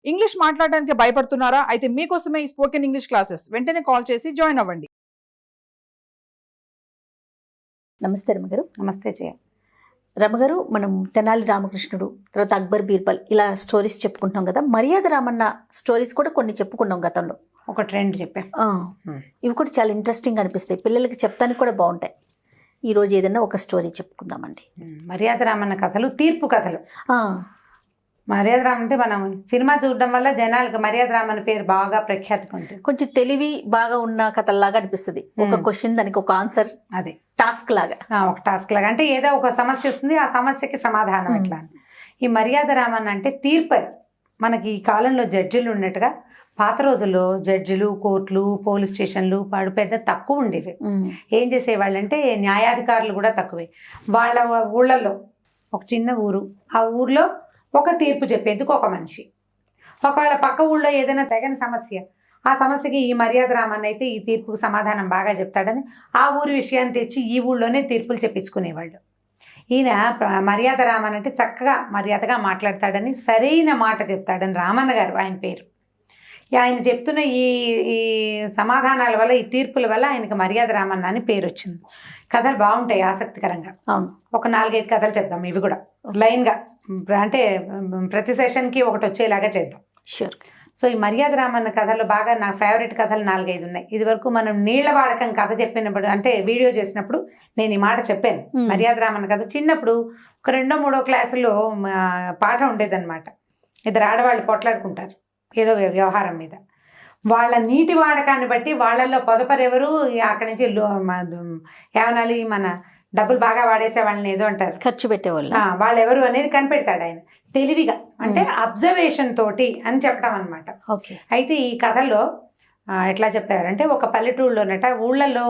English మాట్లాడడానికి భయపడుతున్నారా? అయితే మీకోసమే ఈ స్పోకెన్ ఇంగ్లీష్ క్లాసెస్. వెంటనే కాల్ చేసి జాయిన్ అవ్వండి. నమస్తే రమగారు. నమస్తే జయ. రమగారు, మనం తెనాలి రామకృష్ణుడు, తర్వాత అక్బర్ బీర్బల్ ఇలా స్టోరీస్ చెప్పుకుంటాం కదా. మర్యాద రామన్న స్టోరీస్ కూడా కొన్ని చెప్పుకున్నాం గతంలో. ఒక ట్రెండ్ చెప్పా. ఇవి కూడా చాలా ఇంట్రెస్టింగ్ అనిపిస్తాయి, పిల్లలకి చెప్తానికి కూడా బాగుంటాయి. ఈరోజు ఏదైనా ఒక స్టోరీ చెప్పుకుందామండి. మర్యాద రామన్న కథలు, తీర్పు కథలు. మర్యాద రామన్ అంటే మనం సినిమా చూడడం వల్ల జనాలకు మర్యాద రామన్ పేరు బాగా ప్రఖ్యాతి పొందుతుంది. కొంచెం తెలివి బాగా ఉన్న కథల్లాగా అనిపిస్తుంది. ఒక క్వశ్చన్ దానికి ఒక ఆన్సర్, అదే టాస్క్ లాగా. ఒక టాస్క్ లాగా, అంటే ఏదో ఒక సమస్య వస్తుంది, ఆ సమస్యకి సమాధానం ఎట్లా. ఈ మర్యాద రామన్ అంటే తీర్పు. మనకి ఈ కాలంలో జడ్జిలు ఉన్నట్టుగా పాత రోజుల్లో జడ్జిలు, కోర్టులు, పోలీస్ స్టేషన్లు వాడు పెద్ద తక్కువ ఉండేవి. ఏం చేసేవాళ్ళంటే న్యాయాధికారులు కూడా తక్కువే. వాళ్ళ ఊళ్ళల్లో ఒక చిన్న ఊరు, ఆ ఊర్లో ఒక తీర్పు చెప్పేందుకు ఒక మనిషి. ఒకవేళ పక్క ఊళ్ళో ఏదైనా తెగని సమస్య, ఆ సమస్యకి ఈ మర్యాద రామన్ అయితే ఈ తీర్పుకు సమాధానం బాగా చెప్తాడని ఆ ఊరి విషయాన్ని తెచ్చి ఈ ఊళ్ళోనే తీర్పులు చెప్పించుకునేవాళ్ళు. ఈయన మర్యాద రామన్ అంటే చక్కగా మర్యాదగా మాట్లాడతాడని, సరైన మాట చెప్తాడని రామన్న గారు ఆయన పేరు. ఆయన చెప్తున్న ఈ ఈ సమాధానాల వల్ల, ఈ తీర్పుల వల్ల ఆయనకి మర్యాద రామన్న అని పేరు వచ్చింది. కథలు బాగుంటాయి, ఆసక్తికరంగా. ఒక 4-5 కథలు చెప్దాం, ఇవి కూడా లైన్గా, అంటే ప్రతి సెషన్కి ఒకటి వచ్చేలాగా చేద్దాం. షూర్. సో ఈ మర్యాద రామన్న కథలు బాగా నా ఫేవరెట్ కథలు 4-5 ఉన్నాయి. ఇది వరకు మనం నీళ్ల వాడకం కథ చెప్పినప్పుడు, అంటే వీడియో చేసినప్పుడు నేను ఈ మాట చెప్పాను. మర్యాద రామన్న కథ చిన్నప్పుడు ఒక 2వ-3వ క్లాసులో పాఠం ఉండేదన్నమాట. 2 ఆడవాళ్ళు పొట్లాడుకుంటారు ఏదో వ్యవహారం మీద. వాళ్ళ నీటి వాడకాన్ని బట్టి వాళ్ళల్లో పొదపరెవరు, అక్కడి నుంచి ఏమనాలి, మన డబ్బులు బాగా వాడేసే వాళ్ళని ఏదో అంటారు, ఖర్చు పెట్టేవాళ్ళు, వాళ్ళు ఎవరు అనేది కనిపెడతాడు ఆయన తెలివిగా, అంటే అబ్జర్వేషన్ తోటి అని చెప్పడం అనమాట. ఓకే. అయితే ఈ కథలో ఎట్లా చెప్పారంటే, ఒక పల్లెటూరులోనట, ఊళ్ళల్లో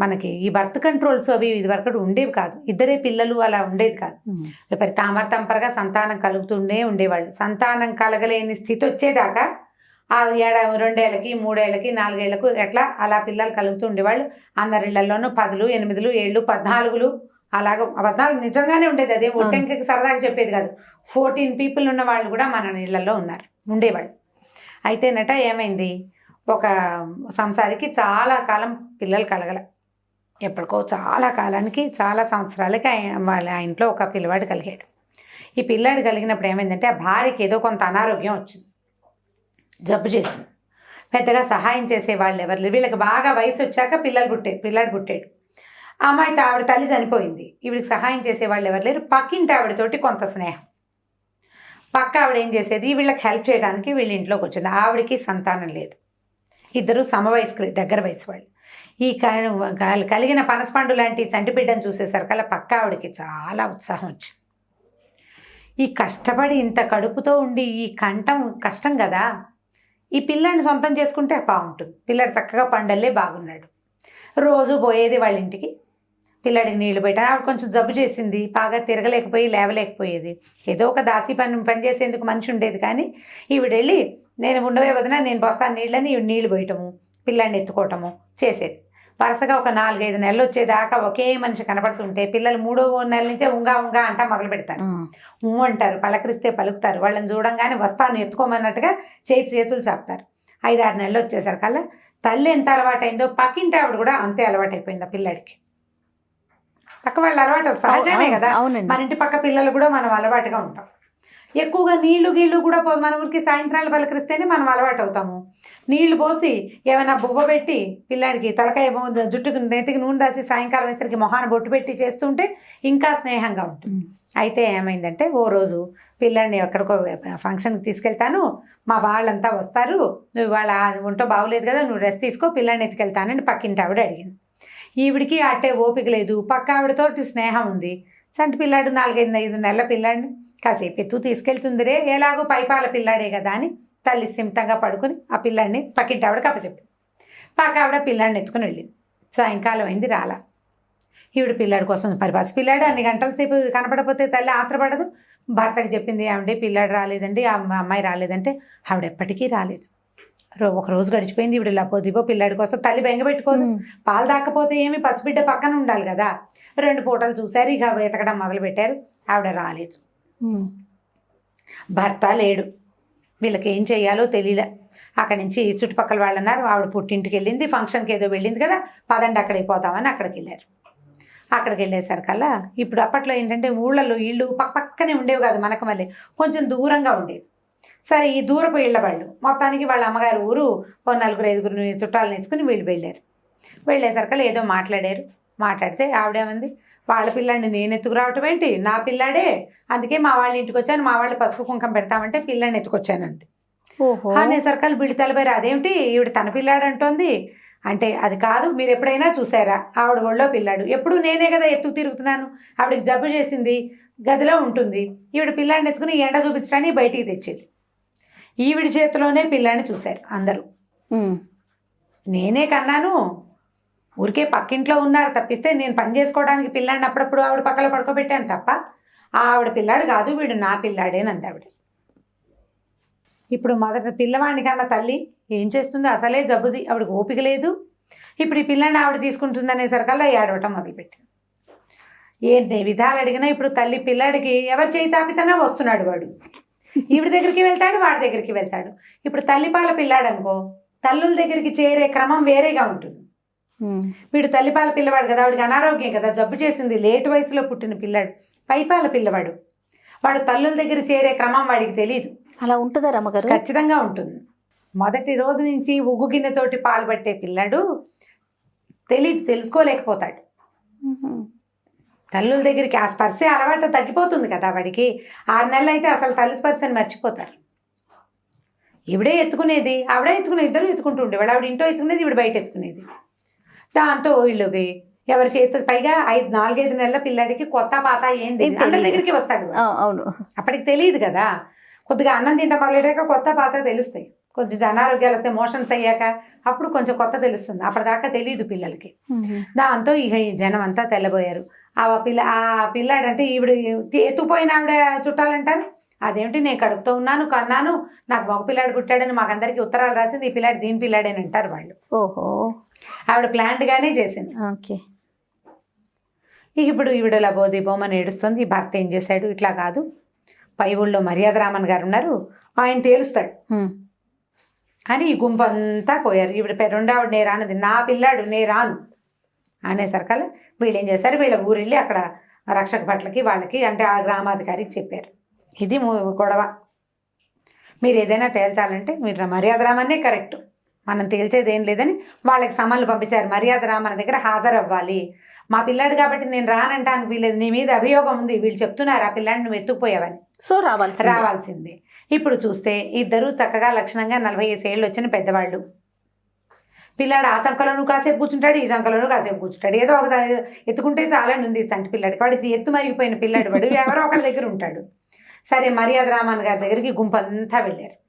మనకి ఈ బర్త్ కంట్రోల్స్ అవి ఇది వరకు ఉండేవి కాదు. 2 పిల్లలు అలా ఉండేది కాదు. తామరతంపరగా సంతానం కలుగుతుండే ఉండేవాళ్ళు. సంతానం కలగలేని స్థితి వచ్చేదాకా ఆ 2 ఏళ్ళకి 3 ఏళ్ళకి 4 ఏళ్ళకు ఎట్లా అలా పిల్లలు కలుగుతూ ఉండేవాళ్ళు. అందరిళ్లలోనూ 10, 8, 7, 14 అలాగ 14 నిజంగానే ఉండేది. అదే ఒట్టెంకకి సరదాగా చెప్పేది కాదు. 14 పీపుల్ ఉన్న వాళ్ళు కూడా మన ఇళ్లలో ఉండేవాళ్ళు. అయితేనట ఏమైంది, ఒక సంసారికి చాలా కాలం పిల్లలు కలగల. ఎప్పటికో చాలా కాలానికి, చాలా సంవత్సరాలకి ఆ ఇంట్లో ఒక పిల్లవాడు కలిగాడు. ఈ పిల్లాడు కలిగినప్పుడు ఏమైందంటే, ఆ భార్యకి ఏదో కొంత అనారోగ్యం వచ్చింది, జబ్బు చేసింది. పెద్దగా సహాయం చేసే వాళ్ళు ఎవరు లేరు. వీళ్ళకి బాగా వయసు వచ్చాక పిల్లాడు పుట్టాడు. ఆ అమ్మాయి ఆవిడ తల్లి చనిపోయింది. వీడికి సహాయం చేసే వాళ్ళు ఎవరు లేరు. పక్కింటి ఆవిడతోటి కొంత స్నేహం. పక్క ఆవిడ ఏం చేసేది, వీళ్ళకి హెల్ప్ చేయడానికి వీళ్ళ ఇంట్లోకి వచ్చింది. ఆవిడకి సంతానం లేదు. 2 సమవయస్కులు, దగ్గర వయసు వాళ్ళు. ఈ కలిగిన పనసపండు లాంటి చంటిబిడ్డను చూసేసరికల్లా పక్క ఆవిడకి చాలా ఉత్సాహం వచ్చింది. ఈ కష్టపడి ఇంత కడుపుతో ఉండి ఈ కంఠం కష్టం కదా, ఈ పిల్లాడిని సొంతం చేసుకుంటే బాగుంటుంది. పిల్లాడు చక్కగా పండల్లే బాగున్నాడు. రోజు పోయేది వాళ్ళ ఇంటికి, పిల్లాడికి నీళ్లు పెట్టాను. ఆవిడ కొంచెం జబ్బు చేసింది, బాగా తిరగలేకపోయి లేవలేకపోయేది. ఏదో ఒక దాసి పని చేసేందుకు మనిషి ఉండేది. కానీ ఈవిడ వెళ్ళి, నేను ఉండవే వదినా, నేను పోస్తాను నీళ్ళని, ఈవిడ నీళ్లు పోయటము, పిల్లాడిని ఎత్తుకోవటము చేసేది. వరుసగా ఒక 4-5 నెలలు వచ్చేదాకా ఒకే మనిషి కనపడుతుంటే పిల్లలు 3వ నెల నుంచే ఉంగా అంటా మొదలు పెడతారు. అంటారు, పలకరిస్తే పలుకుతారు. వాళ్ళని చూడంగానే వస్తాను ఎత్తుకోమన్నట్టుగా చేతులు చాపుతారు. 5-6 నెలలు వచ్చేసరికల్లా తల్లి ఎంత అలవాటైందో పక్కింటి ఆవిడ కూడా అంతే అలవాటైపోయింది ఆ పిల్లాడికి. పక్క వాళ్ళు అలవాటు సహజమే కదా. మన ఇంటి పక్క పిల్లలు కూడా మనం అలవాటుగా ఉంటాం. ఎక్కువగా నీళ్లు కూడా మన ఊరికి సాయంత్రాలు పలకరిస్తేనే మనం అలవాటు అవుతాము. నీళ్లు పోసి ఏమైనా బువ్వ పెట్టి పిల్లాడికి తలకాయ జుట్టుకు నెత్తికి నూనె రాసి సాయంకాలం వేసరికి మొహాన బొట్టు పెట్టి చేస్తుంటే ఇంకా స్నేహంగా ఉంటుంది. అయితే ఏమైందంటే, ఓ రోజు పిల్లాడిని ఎక్కడికో ఫంక్షన్కి తీసుకెళ్తాను, మా వాళ్ళంతా వస్తారు, నువ్వు వాళ్ళ ఒంటో బాగోలేదు కదా, నువ్వు రెస్ట్ తీసుకో, పిల్లాడిని ఎత్తుకెళ్తానని పక్కింటి ఆవిడ అడిగింది. ఈవిడికి అట్టే ఓపిక లేదు, పక్క ఆవిడతోటి స్నేహం ఉంది. సంటి పిల్లాడు 4-5 నెలల పిల్లాడిని కాసేపు ఎత్తు తీసుకెళ్తుందిరే, ఎలాగో పైపాల పిల్లాడే కదా అని తల్లి సిమితంగా పడుకుని ఆ పిల్లాడిని పక్కింటి ఆవిడకి అప్పచెప్పింది. పక్క ఆవిడ పిల్లాడిని ఎత్తుకుని వెళ్ళింది. సాయంకాలం అయింది, రాలా. ఈవిడ పిల్లాడి కోసం పరిపాసి పిల్లాడు అన్ని గంటల సేపు కనపడపోతే తల్లి ఆత్రపడదు. భర్తకి చెప్పింది, ఏమంటే పిల్లాడు రాలేదండి, ఆ అమ్మాయి రాలేదంటే. ఆవిడ ఎప్పటికీ రాలేదు. ఒక రోజు గడిచిపోయింది. ఈవిడ లపోదిపో పిల్లాడి కోసం తల్లి బెంగ పెట్టుకోదు. పాలు దాకపోతే ఏమి, పసిబిడ్డ పక్కన ఉండాలి కదా. 2 పూటలు చూశారు, ఇక వెతకడం మొదలు పెట్టారు. ఆవిడ రాలేదు. భర్త లేడు. వీళ్ళకి ఏం చేయాలో తెలియలే. అక్కడి నుంచి చుట్టుపక్కల వాళ్ళు అన్నారు, ఆవిడ పుట్టింటికి వెళ్ళింది, ఫంక్షన్కి ఏదో వెళ్ళింది కదా, పదండి అక్కడికి పోతామని అక్కడికి వెళ్ళారు. అక్కడికి వెళ్ళేసరికల్లా ఇప్పుడు అప్పట్లో ఏంటంటే ఊళ్ళల్లో ఇళ్ళు పక్కనే ఉండేవి కాదు, మనకు మళ్ళీ కొంచెం దూరంగా ఉండేవి. సరే ఈ దూరపు ఇళ్ళ వాళ్ళు మొత్తానికి వాళ్ళ అమ్మగారు ఊరు 4-5 చుట్టాలను వేసుకుని వీళ్ళు వెళ్ళేసరికల్లా ఏదో మాట్లాడితే ఆవిడేమంది, వాళ్ళ పిల్లాడిని నేను ఎత్తుకురావటం ఏంటి, నా పిల్లాడే, అందుకే మా వాళ్ళ ఇంటికి వచ్చాను, మా వాళ్ళు పసుపు కుంకం పెడతామంటే పిల్లాడిని ఎత్తుకొచ్చాను అంతే అనేసరికల్ వీళ్ళు తలబారు. అదేమిటి ఈవిడ తన పిల్లాడు అంటోంది అంటే, అది కాదు, మీరు ఎప్పుడైనా చూసారా ఆవిడ ఒళ్ళో పిల్లాడు, ఎప్పుడు నేనే కదా ఎత్తుకు తిరుగుతున్నాను, ఆవిడకి జబ్బు చేసింది, గదిలో ఉంటుంది, ఈవిడ పిల్లాడిని ఎత్తుకుని ఎండ చూపించడానికి బయటికి తెచ్చేది, ఈవిడ చేతిలోనే పిల్లాడిని చూశారు అందరూ. నేనే కన్నాను, ఊరికే పక్కింట్లో ఉన్నారు తప్పిస్తే నేను పని చేసుకోవడానికి పిల్లాడిని అప్పుడప్పుడు ఆవిడ పక్కలో పడుకోబెట్టాను తప్ప ఆవిడ పిల్లాడు కాదు, వీడు నా పిల్లాడేనంది ఆవిడ. ఇప్పుడు మొదట పిల్లవాడిని కన్నా తల్లి ఏం చేస్తుంది, అసలే జబ్బుది, ఆవిడకి ఓపిక లేదు. ఇప్పుడు ఈ పిల్లాడిని ఆవిడ తీసుకుంటుంది అనేసరికల్లా ఏడవటం మొదలుపెట్టింది. ఏంటి విధాలు అడిగినా ఇప్పుడు తల్లి పిల్లాడికి ఎవరు చేయి తాపితేనే వస్తున్నాడు వాడు, ఈవిడ దగ్గరికి వెళ్తాడు, వాడి దగ్గరికి వెళ్తాడు. ఇప్పుడు తల్లిపాల పిల్లాడు అనుకో, తల్లుల దగ్గరికి చేరే క్రమం వేరేగా ఉంటుంది. వీడు తల్లిపాల పిల్లవాడు కదా, వాడికి అనారోగ్యం కదా, జబ్బు చేసింది, లేటు వయసులో పుట్టిన పిల్లాడు, పైపాల పిల్లవాడు, వాడు తల్లుల దగ్గర చేరే క్రమం వాడికి తెలియదు. అలా ఉంటుందా రమ్మగారు? ఖచ్చితంగా ఉంటుంది. మొదటి రోజు నుంచి ఉగ్గు గిన్నెతోటి పాలు పట్టే పిల్లాడు తెలుసుకోలేకపోతాడు. తల్లుల దగ్గరికి ఆ స్పర్శే అలవాటు తగ్గిపోతుంది కదా వాడికి. 6 నెలలు అయితే అసలు తల్లి స్పర్శని మర్చిపోతారు. ఈవిడే ఎత్తుకునేది, ఆవిడే ఎత్తుకునేది, ఇద్దరు ఎత్తుకుంటూ ఉండేవాడు. ఆవిడ ఇంట్లో ఎత్తుకునేది, ఈవిడ బయట ఎత్తుకునేది. దాంతో వీళ్ళకి ఎవరి చేతులు పైగా 4-5 నెలల పిల్లాడికి కొత్త పాత ఏంది అందరి దగ్గరికి వస్తాడు. అవును, అప్పటికి తెలియదు కదా, కొద్దిగా అన్నం తింటాం మొదలెట్టాక కొత్త పాత తెలుస్తాయి. కొంచెం అనారోగ్యాలు వస్తే మోషన్స్ అయ్యాక అప్పుడు కొంచెం కొత్త తెలుస్తుంది, అప్పటిదాకా తెలియదు పిల్లలకి. దాంతో ఇక ఈ జనం అంతా తెల్లబోయారు. ఆ పిల్లాడంటే ఈవిడ ఎత్తుపోయిన ఆవిడ చుట్టాలంటారు, అదేమిటి నేను కడుపుతో ఉన్నాను, కన్నాను, నాకు మగ పిల్లాడు పుట్టాడని మాకందరికి ఉత్తరాలు రాసింది, ఈ పిల్లాడు దీని పిల్లాడని అంటారు వాళ్ళు. ఓహో, ఆవిడ ప్లాంట్గానే చేసింది. ఓకే. ఇప్పుడు ఈవిడ లబోది బొమ్మని ఏడుస్తుంది. ఈ భర్త ఏం చేశాడు, ఇట్లా కాదు, పై ఊళ్ళో మర్యాద రామన్ గారు ఉన్నారు, ఆయన తేలుస్తాడు అని ఈ గుంపంతా పోయారు. ఈవిడ రెండావిడ నే రానది, నా పిల్లాడు నే రాను అనేసరికల్లా వీళ్ళు ఏం చేశారు, వీళ్ళ ఊరెళ్ళి అక్కడ రక్షక భట్లకి వాళ్ళకి అంటే ఆ గ్రామాధికారికి చెప్పారు, ఇది గొడవ, మీరు ఏదైనా తేల్చాలంటే మీరు మర్యాద రామన్నే కరెక్ట్, మనం తేల్చేది ఏం లేదని వాళ్ళకి సమన్లు పంపించారు. మర్యాద రామన్ దగ్గర హాజరవ్వాలి, మా పిల్లాడు కాబట్టి నేను రానంటాను, వీళ్ళది నీ మీద అభియోగం ఉంది, వీళ్ళు చెప్తున్నారు ఆ పిల్లాడిని నువ్వు ఎత్తుకుపోయావని, సో రావాల్సిందే. ఇప్పుడు చూస్తే ఇద్దరు చక్కగా లక్షణంగా 45 ఏళ్ళు వచ్చిన పెద్దవాళ్ళు. పిల్లాడు ఆ చంకలోనూ కాసేపు కూర్చుంటాడు, ఈ చంకలోనూ కాసేపు కూర్చుంటాడు, ఏదో ఒక ఎత్తుకుంటే చాలని ఉంది చంటి పిల్లాడికి. వాడికి ఎత్తు మరిగిపోయిన పిల్లాడు వాడు, ఎవరో ఒకళ్ళ దగ్గర ఉంటాడు. సరే మర్యాద రామన్ గారి దగ్గరికి గుంపంతా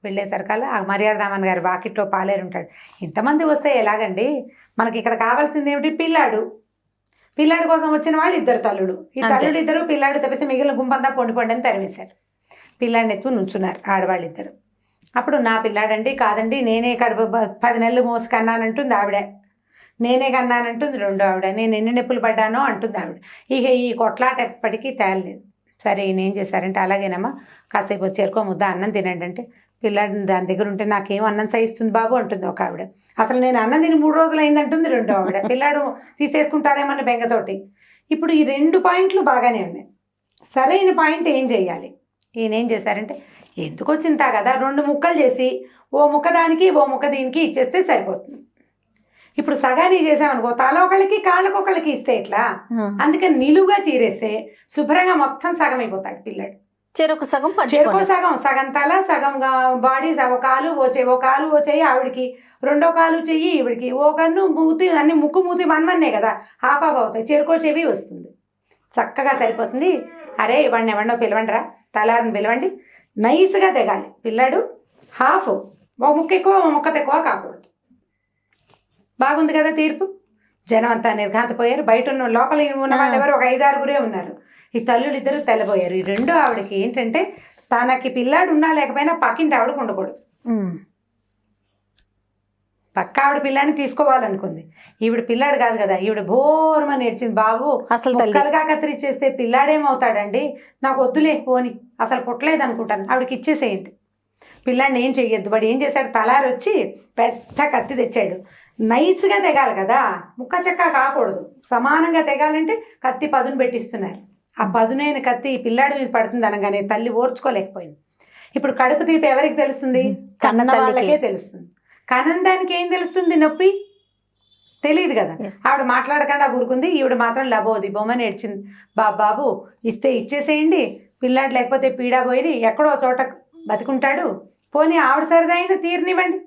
వెళ్ళేసరికల్లా ఆ మర్యాద రామన్ గారి వాకిట్లో పాలేరు ఉంటాడు. ఇంతమంది వస్తే ఎలాగండి, మనకి ఇక్కడ కావాల్సింది ఏమిటి, పిల్లాడి కోసం వచ్చిన వాళ్ళు 2 తల్లుడు, ఈ తల్లుడు 2 పిల్లాడు తప్పితే మిగిలిన గుంపంతా పొండి అని తరివేశారు. పిల్లాడిని ఎత్తు నుంచున్నారు ఆడవాళ్ళు 2. అప్పుడు నా పిల్లాడండి, కాదండి నేనే కడుపు 10 నెలలు మోసి కన్నానంటుంది ఆవిడ, నేనే కన్నానంటుంది రెండో ఆవిడ, నేను ఎన్ని నొప్పులు పడ్డానో అంటుంది ఆవిడ. ఇక ఈ కొట్లాట ఎప్పటికీ తేలలేదు. సరే ఈయన ఏం చేశారంటే, అలాగేనమ్మా కాసేపు చేరుకో ముద్ద అన్నం తినండి అంటే, పిల్లాడిని దాని దగ్గర ఉంటే నాకేం అన్నం సహిస్తుంది బాబు అంటుంది ఒక ఆవిడ. అసలు నేను అన్నం తిని 3 రోజులు అయిందంటుంది రెండో ఆవిడ. పిల్లాడు తీసేసుకుంటారేమన్న బెంగతోటి. ఇప్పుడు ఈ 2 పాయింట్లు బాగానే ఉన్నాయి. సరైన పాయింట్ ఏం చేయాలి, ఈయన ఏం చేశారంటే, ఎందుకు వచ్చిందా కదా 2 ముక్కలు చేసి ఓ ముక్క దానికి ఓ ముక్క దీనికి ఇచ్చేస్తే సరిపోతుంది. ఇప్పుడు సగాన్ని చేసామనుకో, తల ఒకళ్ళకి కాళ్ళకొకళ్ళకి ఇస్తే ఎట్లా, అందుకని నిలువుగా చీరేస్తే శుభ్రంగా మొత్తం సగం అయిపోతాడు పిల్లాడు. చెరుకు సగం సగం తల సగం బాడీ, ఓ కాలు ఓ చెయ్యి ఆవిడికి, రెండో కాలు చెయ్యి ఈవిడికి, ఓ కన్ను మూతి అన్ని ముక్కు మూతి వన్నే కదా, హాఫ్ అవుతాయి, చెరుకో చెవి వస్తుంది, చక్కగా సరిపోతుంది. అరే ఇవ్వండి ఎవరినో పిలవండి రా, తలారిని పిలవండి, నైస్గా తెగాలి పిల్లాడు. హాఫ్ ఓ ముక్క ఎక్కువ ఓ ముక్క తక్కువ కాకూడదు. బాగుంది కదా తీర్పు. జనం అంతా నిర్ఘాంతపోయారు. బయట ఉన్న లోపల ఉన్న వాళ్ళు ఎవరు ఒక 5-6 ఉన్నారు. ఈ తల్లులు 2 తెల్లబోయారు. ఈ రెండో ఆవిడకి ఏంటంటే, తనకి పిల్లాడు ఉన్నా లేకపోయినా పక్కింటి ఆవిడకు ఉండకూడదు. పక్క ఆవిడ పిల్లాడిని తీసుకోవాలనుకుంది. ఈవిడ పిల్లాడు కాదు కదా, ఈవిడ బోర్మని ఏడ్చింది. బాబు అసలు ముక్కలుగా కత్తిరిచ్చేస్తే పిల్లాడేమవుతాడండి, నాకు వద్దులే పోని, అసలు పుట్టలేదు అనుకుంటాను, ఆవిడకి ఇచ్చేసేయండి. పిల్లాడిని ఏం చెయ్యొద్దు. వాడు ఏం చేశాడు, తలారి వచ్చి పెద్ద కత్తి తెచ్చాడు. నైస్గా తెగాలి కదా, ముక్క చెక్క కాకూడదు. సమానంగా తెగాలంటే కత్తి పదును పెట్టిస్తున్నారు. ఆ పదునైన కత్తి ఈ పిల్లాడి మీద పడుతుంది అనగానే తల్లి ఓర్చుకోలేకపోయింది. ఇప్పుడు కడుపు తీపి ఎవరికి తెలుస్తుంది? కన్న వాళ్ళకే తెలుస్తుంది. కనందానికి ఏం తెలుస్తుంది? నొప్పి తెలియదు కదా. ఆవిడ మాట్లాడకుండా ఊరుకుంది. ఈవిడ మాత్రం లబోది బొమ్మని ఏడ్చింది. బాబు ఇస్తే ఇచ్చేసేయండి, పిల్లాడు లేకపోతే పీడా పోయి ఎక్కడో చోట బతికుంటాడు, పోనీ ఆవిడ సరదైన తీరనివ్వండి,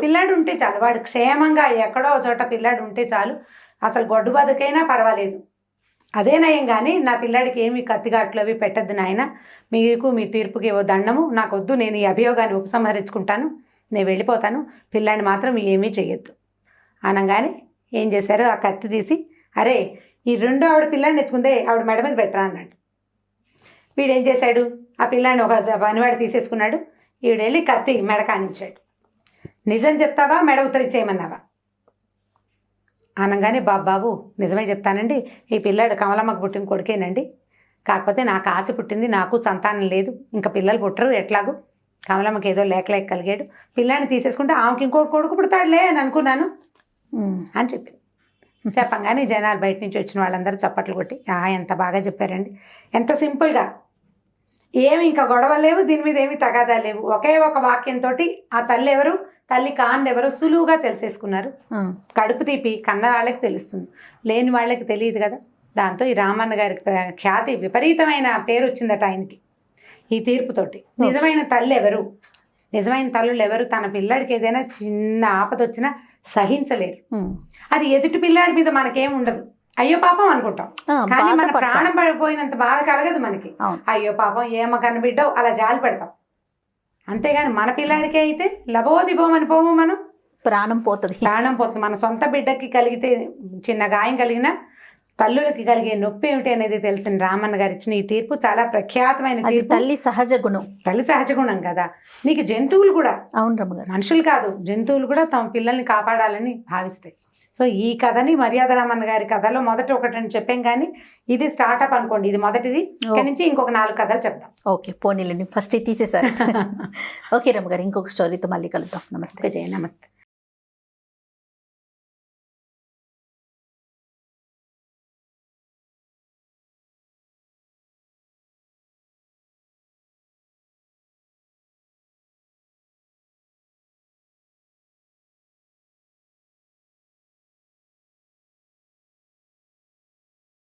పిల్లాడు ఉంటే చాలు, వాడు క్షేమంగా ఎక్కడో చోట పిల్లాడు ఉంటే చాలు, అసలు గొడ్డు బతుకైనా పర్వాలేదు, అదే నయం. కానీ నా పిల్లాడికి ఏమి కత్తిగాట్లు అవి పెట్టద్దు నాయన, మీకు మీ తీర్పుకి ఓ దండము, నాకు వద్దు, నేను ఈ అభియోగాన్ని ఉపసంహరించుకుంటాను, నేను వెళ్ళిపోతాను, పిల్లాడిని మాత్రం ఏమీ చెయ్యొద్దు అనగానే ఏం చేశారు, ఆ కత్తి తీసి అరే ఈ రెండో ఆవిడ పిల్లాడిని ఎత్తుకుందే ఆవిడ మెడ మీద పెట్టరా అన్నాడు. వీడేం చేశాడు, ఆ పిల్లాడిని ఒక పనివాడు తీసేసుకున్నాడు. ఈవిడ వెళ్ళి కత్తి మెడ కానించాడు. నిజం చెప్తావా మెడ ఉత్తరించేయమన్నావా అనగానే బాబు నిజమే చెప్తానండి, ఈ పిల్లాడు కమలమ్మకు పుట్టిన కొడుకేనండి, కాకపోతే నాకు ఆశ పుట్టింది, నాకు సంతానం లేదు, ఇంకా పిల్లలు పుట్టరు, ఎట్లాగూ కమలమ్మకి ఏదో లేక కలిగాడు, పిల్లాడిని తీసేసుకుంటే ఆమెకి ఇంకోటి కొడుకు పుడతాడులే అని అనుకున్నాను అని చెప్పింది. చెప్పంగానే జనాలు బయట నుంచి వచ్చిన వాళ్ళందరూ చప్పట్లు కొట్టి ఎంత బాగా చెప్పారండి, ఎంత సింపుల్గా, ఏమి ఇంకా గొడవ లేవు, దీని మీద ఏమి తగాదా లేవు, ఒకే ఒక వాక్యంతో ఆ తల్లి ఎవరు, తల్లి కాంది ఎవరు సులువుగా తెలిసేసుకున్నారు. కడుపు తీపి కన్న వాళ్ళకి తెలుస్తుంది, లేని వాళ్ళకి తెలియదు కదా. దాంతో ఈ రామన్న గారి ఖ్యాతి విపరీతమైన పేరు వచ్చిందట ఆయనకి ఈ తీర్పుతోటి. నిజమైన తల్లి ఎవరు, నిజమైన తల్లులు ఎవరు, తన పిల్లాడికి ఏదైనా చిన్న ఆపద వచ్చినా సహించలేరు. అది ఎదుటి పిల్లాడి మీద మనకేం ఉండదు, అయ్యో పాపం అనుకుంటాం, కానీ మన ప్రాణం పడిపోయినంత బాధ కలగదు మనకి. అయ్యో పాపం ఏమ కనబిడ్డో అలా జాలి పెడతాం. అంతేగాని మన పిల్లాడికి అయితే లబోదిబోమని పోము, మనం ప్రాణం పోతుంది. మన సొంత బిడ్డకి కలిగితే చిన్న గాయం కలిగినా తల్లులకి కలిగే నొప్పి ఏమిటి అనేది తెలిసిన రామన్న గారు ఇచ్చిన ఈ తీర్పు చాలా ప్రఖ్యాతమైన తీర్పు. తల్లి సహజ గుణం, తల్లి సహజ గుణం కదా. నీకు జంతువులు కూడా, అవును రమ్మగారు, మనుషులు కాదు జంతువులు కూడా తమ పిల్లల్ని కాపాడాలని భావిస్తాయి. సో ఈ కథని మర్యాద రామన్న గారి కథలో మొదటి ఒకటి చెప్పాం, కానీ ఇది స్టార్ట్అప్ అనుకోండి, ఇది మొదటిది. ఇక్కడ నుంచి ఇంకొక 4 కథలు చెప్తాం. ఓకే పోనీలేండి, ఫస్ట్ తీసేసారు. ఓకే రమ్మగారు, ఇంకొక స్టోరీతో మళ్ళీ కలుద్దాం. నమస్తే. నమస్తే.